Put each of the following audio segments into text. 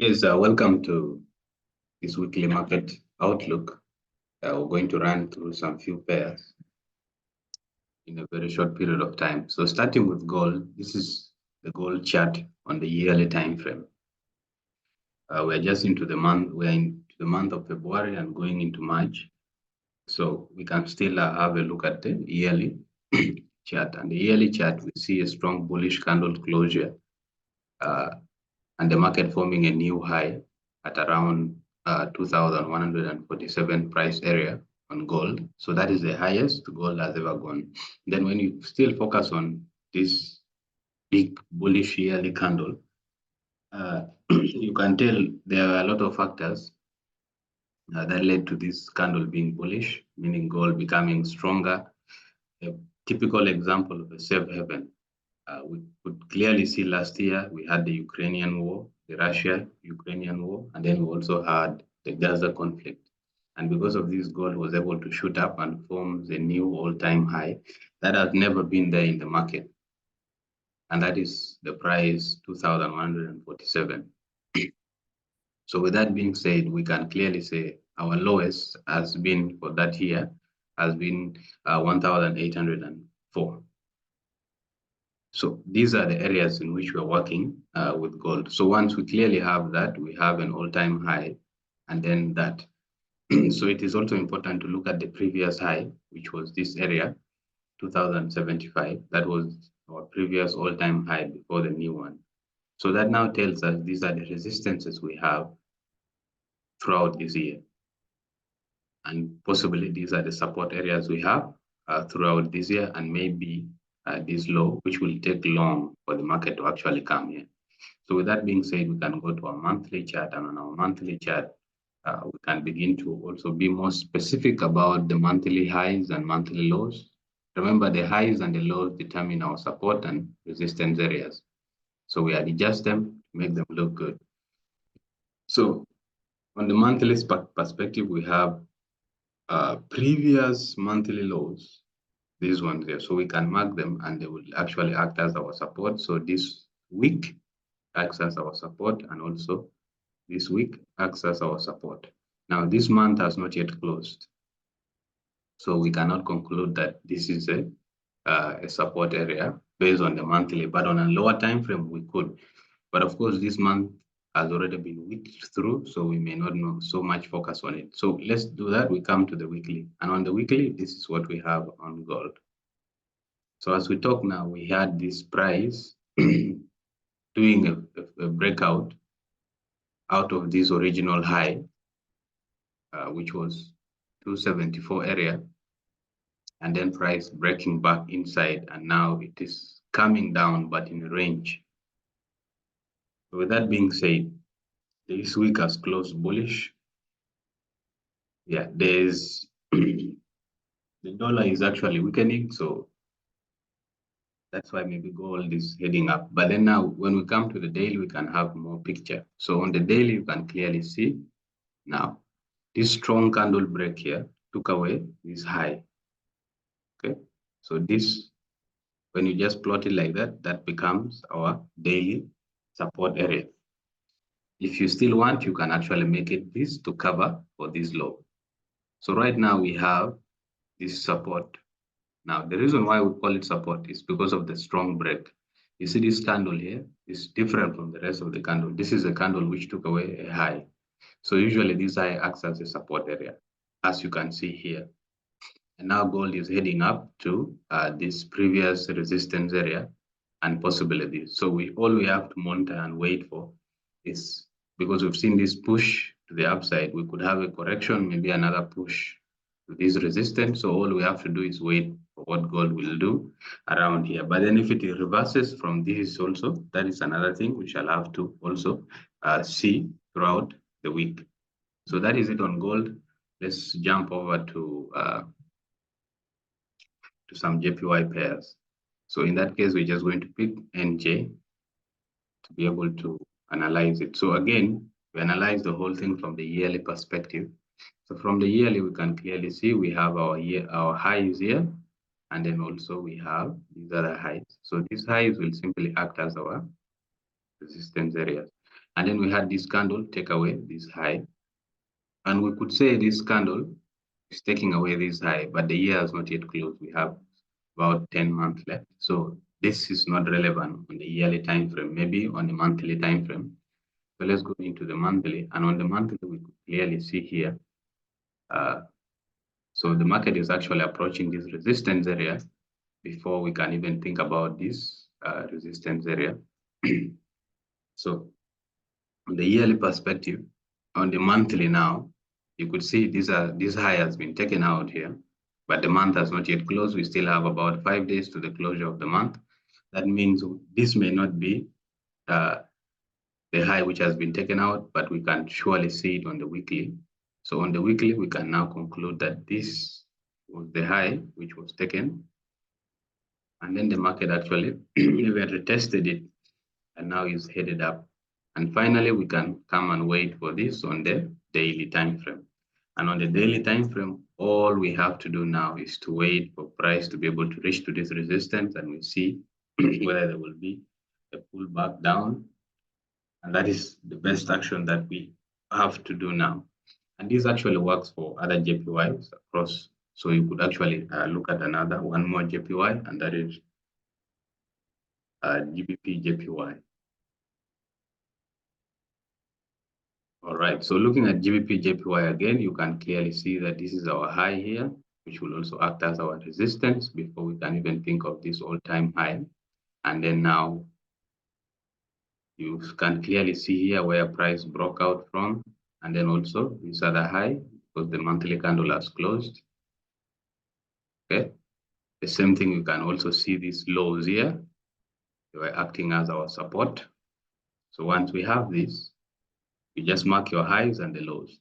Yes, welcome to this weekly market outlook. We're going to run through some few pairs in a very short period of time. So starting with gold, this is the gold chart on the yearly time frame. We're just into the month, we're into the month of February and going into March. So we can still have a look at the yearly chart. And the yearly chart, we see a strong bullish candle closure and the market forming a new high at around 2,147 price area on gold. So that is the highest gold has ever gone. Then when you still focus on this big bullish yearly candle, you can tell there are a lot of factors that led to this candle being bullish, meaning gold becoming stronger. A typical example of a safe haven. We could clearly see last year we had the Ukrainian war, the Russia-Ukrainian war, and then we also had the Gaza conflict. And because of this, gold was able to shoot up and form the new all-time high that has never been there in the market. And that is the price 2,147. So with that being said, we can clearly say our lowest has been for that year has been 1,804. So these are the areas in which we're working with gold. So once we clearly have that, we have an all-time high, and then that. So it is also important to look at the previous high, which was this area, 2075. That was our previous all-time high before the new one. So that now tells us these are the resistances we have throughout this year. And possibly these are the support areas we have throughout this year, and maybe this low, which will take long for the market to actually come here. So with that being said, we can go to our monthly chart, and on our monthly chart, we can begin to also be more specific about the monthly highs and monthly lows. Remember, the highs and the lows determine our support and resistance areas. So we adjust them to make them look good. So on the monthly perspective, we have previous monthly lows, these ones there. So we can mark them and they will actually act as our support. So this week acts as our support, and also this week acts as our support. Now this month has not yet closed, so we cannot conclude that this is a support area based on the monthly, but on a lower time frame we could. But of course this month has already been wicked through, so we may not know so much focus on it. So let's do that. We come to the weekly, and on the weekly, this is what we have on gold. So as we talk now, we had this price doing a breakout out of this original high, which was 274 area, and then price breaking back inside, and now it is coming down, but in a range. So with that being said, this week has closed bullish. Yeah, there's the dollar is actually weakening, so that's why maybe gold is heading up. But then now when we come to the daily, we can have more picture. So on the daily, you can clearly see now this strong candle break here took away this high. Okay, so this, when you just plot it like that, that becomes our daily support area. If you still want, you can actually make it this to cover for this low. So right now we have this support. Now, the reason why we call it support is because of the strong break. You see this candle here is different from the rest of the candle. This is a candle which took away a high. So usually this high acts as a support area, as you can see here. And now gold is heading up to this previous resistance area and possibly this. So all we have to monitor and wait for is, because we've seen this push to the upside, we could have a correction, maybe another push to this resistance. So all we have to do is wait for what gold will do around here. But then if it reverses from this also, that is another thing we shall have to also see throughout the week. So that is it on gold. Let's jump over to some JPY pairs. So in that case, we're just going to pick NJ to be able to analyze it. So again, we analyze the whole thing from the yearly perspective. So from the yearly, we can clearly see we have our highs here, and then also we have these other highs. So these highs will simply act as our resistance areas. And then we had this candle take away this high. And we could say this candle is taking away this high, but the year has not yet closed. We have about 10 months left. So this is not relevant on the yearly time frame, maybe on the monthly time frame. So let's go into the monthly. And on the monthly, we could clearly see here. So the market is actually approaching this resistance area before we can even think about this resistance area. So on the yearly perspective, on the monthly now, you could see this high has been taken out here, but the month has not yet closed. We still have about 5 days to the closure of the month. That means this may not be the high which has been taken out, but we can surely see it on the weekly. So on the weekly, we can now conclude that this was the high which was taken. And then the market actually even retested it and now is headed up. And finally, we can come and wait for this on the daily time frame. And on the daily time frame, all we have to do now is to wait for price to be able to reach to this resistance, and we see whether there will be a pullback down. And that is the best action that we have to do now. And this actually works for other JPYs across. So you could actually look at one more JPY, and that is Gbpjpy. All right, so looking at Gbpjpy again, you can clearly see that this is our high here, which will also act as our resistance before we can even think of this all-time high. And then now you can clearly see here where price broke out from, and then also this other high, because the monthly candle has closed. Okay, the same thing, you can also see these lows here. They were acting as our support. So once we have this, you just mark your highs and the lows.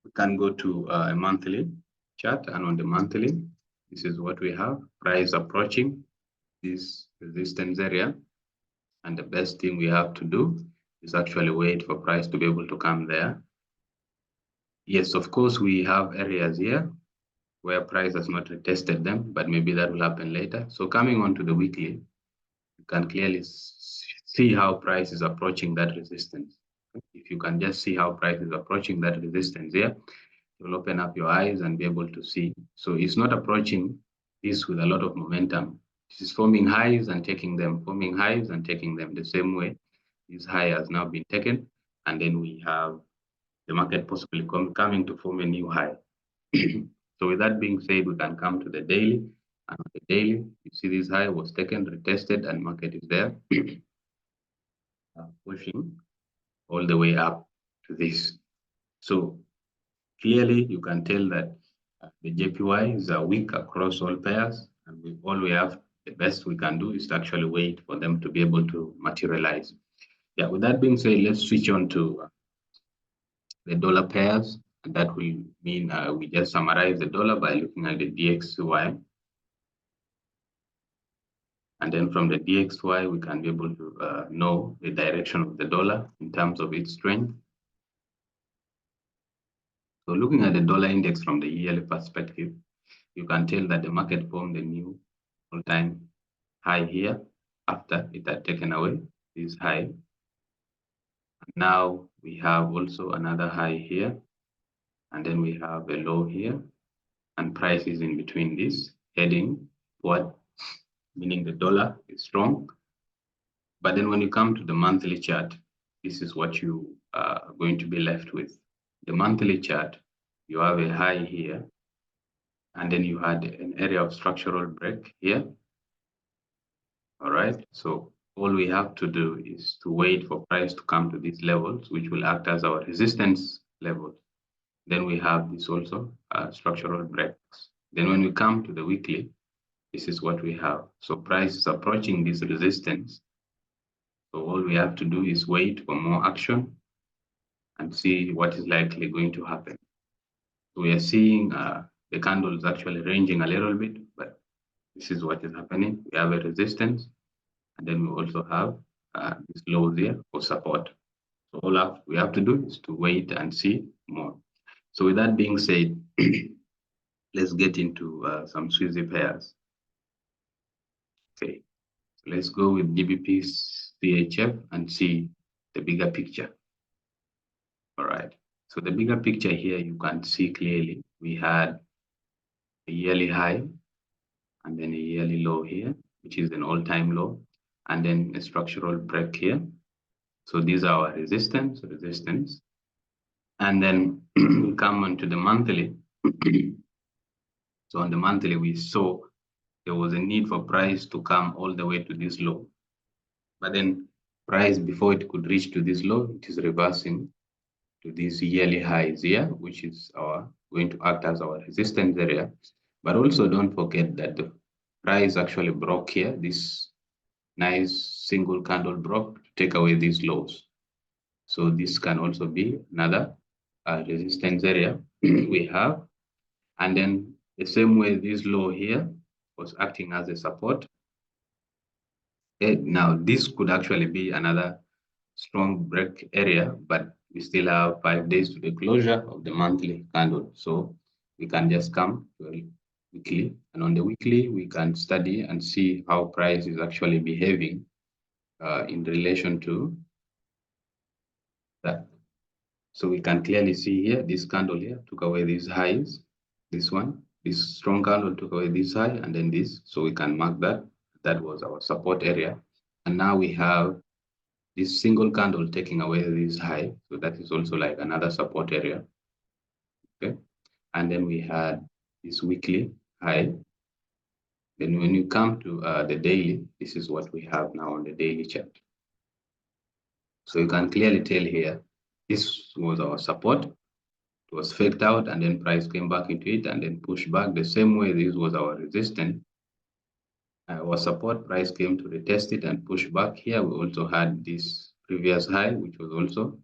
We can go to a monthly chart, and on the monthly, this is what we have, price approaching this resistance area. And the best thing we have to do is actually wait for price to be able to come there. Yes, of course, we have areas here where price has not retested them, but maybe that will happen later. So coming on to the weekly, you can clearly see how price is approaching that resistance. If you can just see how price is approaching that resistance here, you'll open up your eyes and be able to see. So it's not approaching this with a lot of momentum. This is forming highs and taking them, forming highs and taking them the same way. This high has now been taken, and then we have the market possibly coming to form a new high. So with that being said, we can come to the daily. And on the daily, you see this high was taken, retested, and market is there, pushing all the way up to this. So clearly, you can tell that the JPYs are weak across all pairs, and the best we can do is to actually wait for them to be able to materialize. Yeah, with that being said, let's switch on to the dollar pairs. And that will mean we just summarize the dollar by looking at the DXY. And then from the DXY, we can be able to know the direction of the dollar in terms of its strength. So looking at the dollar index from the yearly perspective, you can tell that the market formed a new all-time high here after it had taken away this high. And now we have also another high here, and then we have a low here, and price is in between this, heading upward, meaning the dollar is strong. But then when you come to the monthly chart, this is what you are going to be left with. The monthly chart, you have a high here, and then you had an area of structural break here. All right, so all we have to do is to wait for price to come to these levels, which will act as our resistance levels. Then we have this also structural breaks. Then when we come to the weekly, this is what we have. So price is approaching this resistance. So all we have to do is wait for more action and see what is likely going to happen. So we are seeing the candles actually ranging a little bit, but this is what is happening. We have a resistance, and then we also have this low there for support. So all we have to do is to wait and see more. So with that being said, let's get into some Swiss pairs. Okay, so let's go with Gbpchf and see the bigger picture. All right. So the bigger picture here, you can see clearly we had a yearly high and then a yearly low here, which is an all-time low, and then a structural break here. So these are our resistance. And then we come on to the monthly. So on the monthly, we saw there was a need for price to come all the way to this low. But then price, before it could reach to this low, it is reversing to these yearly highs here, which is going to act as our resistance area. But also don't forget that the price actually broke here. This nice single candle broke to take away these lows. So this can also be another resistance area we have. And then the same way this low here was acting as a support. Okay, now this could actually be another strong break area, but we still have 5 days to the closure of the monthly candle. So we can just come to a weekly, and on the weekly, we can study and see how price is actually behaving in relation to that. So we can clearly see here, this candle here took away these highs, this one, this strong candle took away this high, and then this. So we can mark that. That was our support area. And now we have this single candle taking away this high. So that is also like another support area. Okay. And then we had this weekly high. Then when you come to the daily, this is what we have now on the daily chart. So you can clearly tell here, this was our support. It was faked out and then price came back into it and then pushed back the same way this was our resistance. Our support, price came to retest it and push back here. We also had this previous high, which was also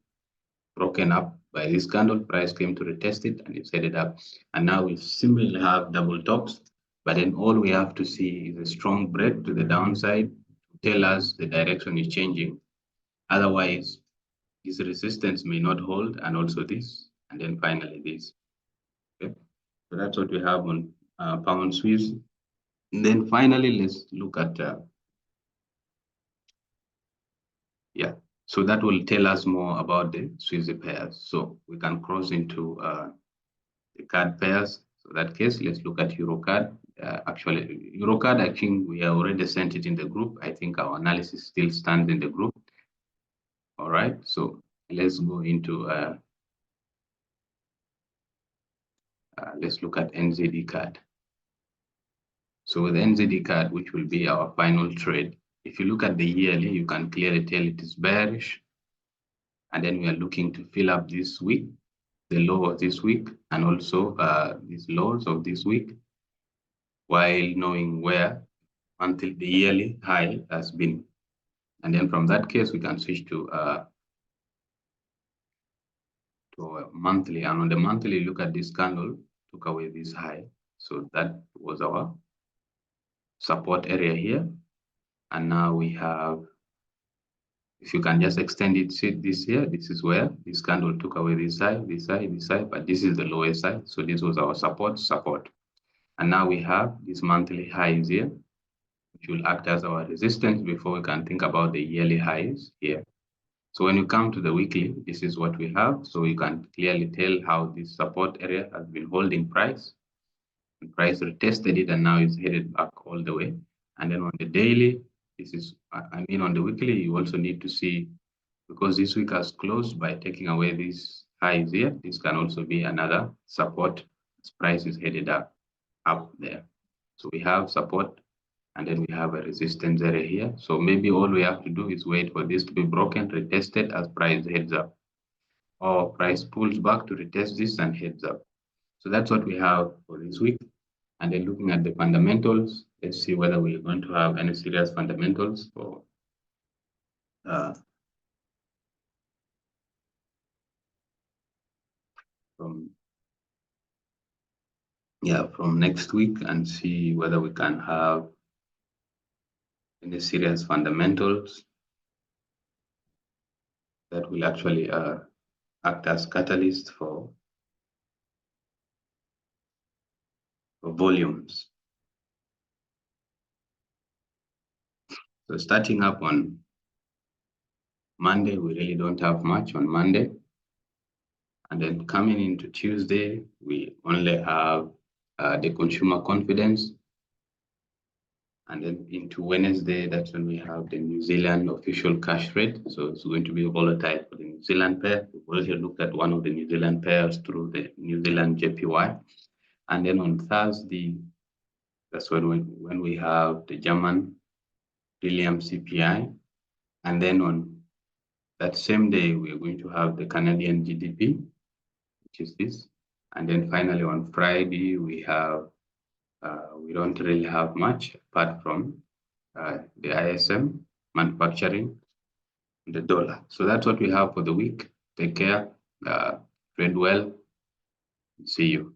broken up by this candle. Price came to retest it and it's headed up. And now we simply have double tops, but then all we have to see is a strong break to the downside to tell us the direction is changing. Otherwise, this resistance may not hold, and also this, and then finally this. Okay, so that's what we have on pound Swiss. And then finally, let's look at yeah. So that will tell us more about the Swiss pairs. So we can cross into the card pairs. So that case, let's look at Eurocard. Actually, Eurocard, I think we have already sent it in the group. I think our analysis still stands in the group. All right, so let's go into, let's look at Nzdcad. So with Nzdcad, which will be our final trade, if you look at the yearly, you can clearly tell it is bearish. And then we are looking to fill up this week, the low of this week, and also these lows of this week, while knowing where until the yearly high has been. And then from that case, we can switch to a monthly. And on the monthly, look at this candle, took away this high. So that was our support area here. And now we have, if you can just extend it, see this here, this is where this candle took away this high, this high, this high, but this is the lowest side. So this was our support. And now we have this monthly highs here, which will act as our resistance before we can think about the yearly highs here. So when you come to the weekly, this is what we have. So you can clearly tell how this support area has been holding price. And price retested it and now it's headed back all the way. And then on the daily, this is, I mean, on the weekly, you also need to see, because this week has closed by taking away these highs here, this can also be another support as price is headed up there. So we have support and then we have a resistance area here. So maybe all we have to do is wait for this to be broken, retested as price heads up, or price pulls back to retest this and heads up. So that's what we have for this week. And then looking at the fundamentals, let's see whether we're going to have any serious fundamentals for from next week, and see whether we can have any serious fundamentals that will actually act as catalyst for volumes. So starting up on Monday, we really don't have much on Monday. And then coming into Tuesday, we only have the consumer confidence. And then into Wednesday, that's when we have the New Zealand official cash rate. So it's going to be volatile for the New Zealand pair. We've already looked at one of the New Zealand pairs through the New Zealand JPY. And then on Thursday, that's when we have the German William CPI. And then on that same day, we're going to have the Canadian GDP, which is this. And then finally on Friday, we don't really have much apart from the ISM, manufacturing, the dollar. So that's what we have for the week. Take care, trade well, see you.